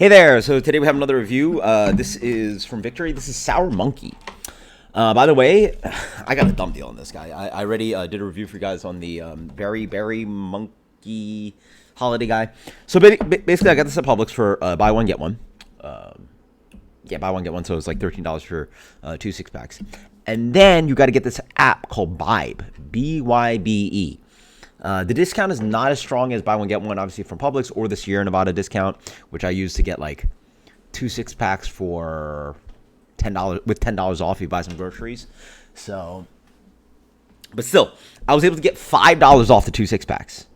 Hey there, so today we have another review. This is from Victory. This is Sour Monkey. By the way, I got a dumb deal on this guy. I already did a review for you guys on the Berry Monkey holiday guy. So basically, I got this at Publix for buy one, get one. Buy one, get one, so it's like $13 for 2 6-packs. And then you got to get this app called Bybe, B-Y-B-E. The discount is not as strong as buy one, get one, obviously, from Publix or the Sierra Nevada discount, which I use to get like 2 6-packs for $10 with $10 off if you buy some groceries. So, but still, I was able to get $5 off the 2 6-packs.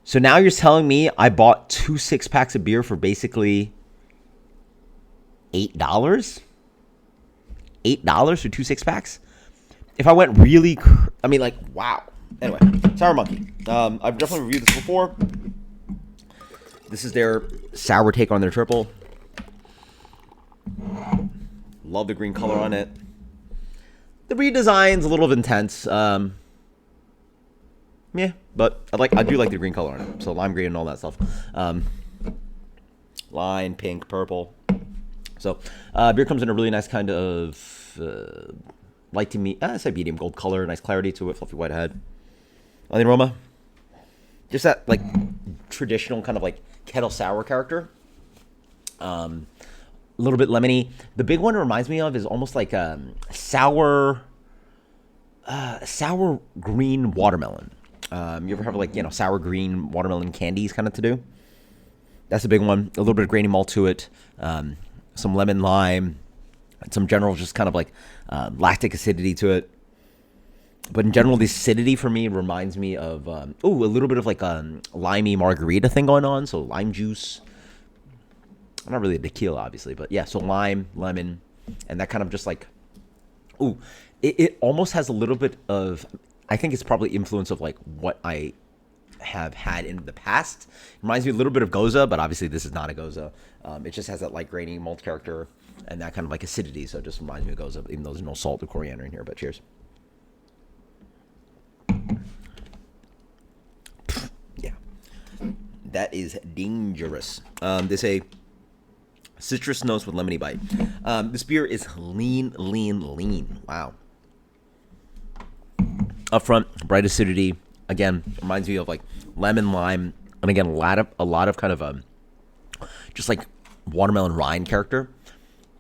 So now you're telling me I bought 2 6-packs of beer for basically $8? $8 for 2 6-packs? If I went really, wow. Anyway, Sour Monkey. I've definitely reviewed this before. This is their sour take on their triple. Love the green color on it. The redesign's a little intense. Yeah, but I do like the green color on it. So lime green and all that stuff. Lime, pink, purple. So beer comes in a really nice kind of light to I say medium gold color, nice clarity to it, fluffy white head. On the aroma, just that like traditional kind of like kettle sour character. A little bit lemony. The big one it reminds me of is almost like sour green watermelon. You ever have like sour green watermelon candies kind of to do? That's a big one. A little bit of grainy malt to it. Some lemon lime, and some general just kind of like lactic acidity to it. But in general, the acidity for me reminds me of, a little bit of like a limey margarita thing going on. So lime juice. I'm not really a tequila, obviously, but yeah. So lime, lemon, and that kind of just like, it almost has a little bit of, I think it's probably influence of like what I have had in the past. It reminds me a little bit of Goza, but obviously this is not a Goza. It just has that light grainy malt character and that kind of like acidity. So it just reminds me of Goza, even though there's no salt or coriander in here, but cheers. Yeah, that is dangerous. There's a citrus notes with lemony bite. This beer is lean. Wow. Up front, bright acidity. Again, reminds me of like lemon, lime, and again a lot of kind of just like watermelon rind character.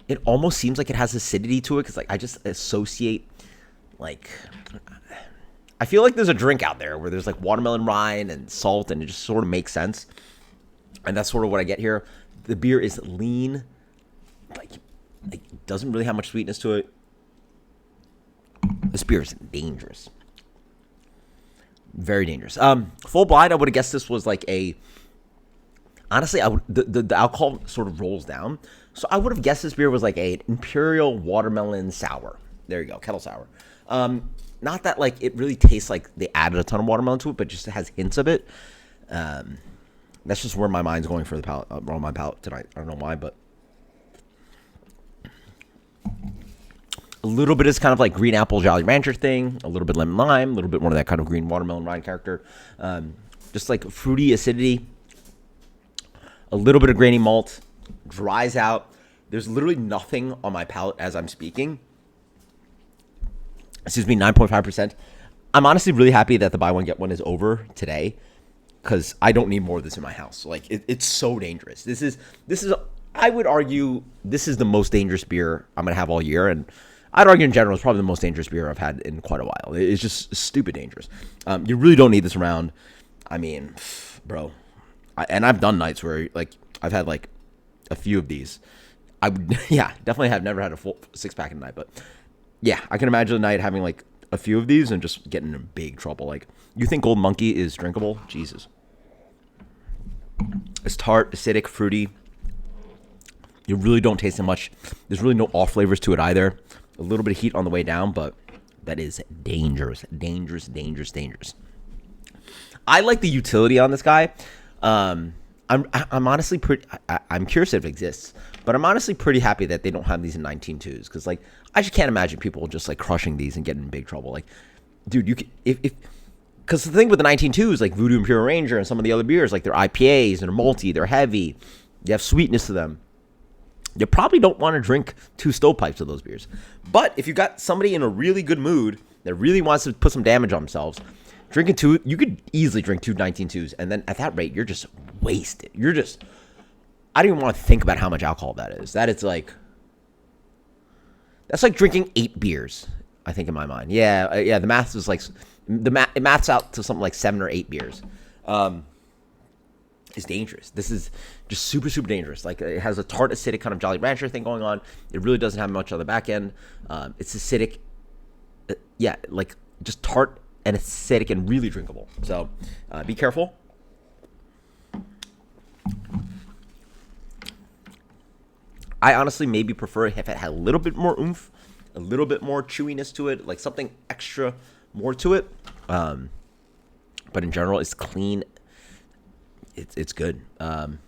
It almost seems like it has acidity to it because like I just associate like. I feel like there's a drink out there where there's like watermelon rind and salt, and it just sort of makes sense. And that's sort of what I get here. The beer is lean, like doesn't really have much sweetness to it. This beer is dangerous, very dangerous. Full blind, I would have guessed this was like a. Honestly, the alcohol sort of rolls down, so I would have guessed this beer was like a imperial watermelon sour. There you go, kettle sour. Not that like it really tastes like they added a ton of watermelon to it, but just it has hints of it. That's just where my mind's going for the palate, on my palate tonight. I don't know why, but a little bit is kind of like green apple Jolly Rancher thing, a little bit lemon lime, a little bit more of that kind of green watermelon rind character. Just like fruity acidity, a little bit of grainy malt, dries out. There's literally nothing on my palate as I'm speaking. 9.5%. I'm honestly really happy that the buy one get one is over today because I don't need more of this in my house. Like it's so dangerous. This is I would argue this is the most dangerous beer I'm gonna have all year, and I'd argue in general it's probably the most dangerous beer I've had in quite a while. It's just stupid dangerous. You really don't need this around. I mean, bro, and I've done nights where like I've had like a few of these. I would definitely have never had a full 6-pack in a night, but. Yeah, I can imagine a night having like a few of these and just getting in big trouble. Like, you think Gold Monkey is drinkable? Jesus. It's tart, acidic, fruity. You really don't taste it much. There's really no off flavors to it either. A little bit of heat on the way down, but that is dangerous. Dangerous. I like the utility on this guy. I'm honestly pretty. I'm curious if it exists, but I'm honestly pretty happy that they don't have these in 19.2s because like I just can't imagine people just like crushing these and getting in big trouble. Like, dude, you can if because the thing with the 19.2s like Voodoo Imperial Ranger and some of the other beers like they're IPAs and they're malty, they're heavy. You have sweetness to them. You probably don't want to drink 2 stovepipes of those beers. But if you got somebody in a really good mood that really wants to put some damage on themselves, drinking 2, you could easily drink 2 19.2s. And then at that rate, you're just wasted. I don't even want to think about how much alcohol that is. That's like drinking 8 beers, I think, in my mind. Yeah, the math is like, it maths out to something like 7 or 8 beers. Is dangerous. This is just super, super dangerous. Like, it has a tart, acidic kind of Jolly Rancher thing going on. It really doesn't have much on the back end. It's acidic. Like just tart and acidic and really drinkable. So be careful. I honestly maybe prefer if it had a little bit more oomph, a little bit more chewiness to it, like something extra more to it. But in general, it's clean. It's good. Again,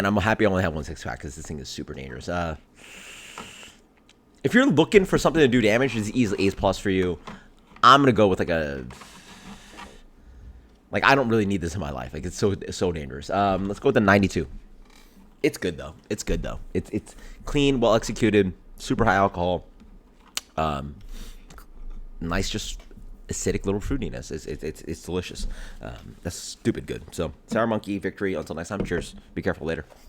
I'm happy I only have 1 6-pack because this thing is super dangerous. If you're looking for something to do damage, it's easily A's plus for you. I'm gonna go with I don't really need this in my life. Like, it's so dangerous. Let's go with the 92. It's good though. It's clean, well executed, super high alcohol. Nice, just acidic little fruitiness. It's delicious. That's stupid good. So, Sour Monkey, Victory. Until next time, cheers. Be careful later.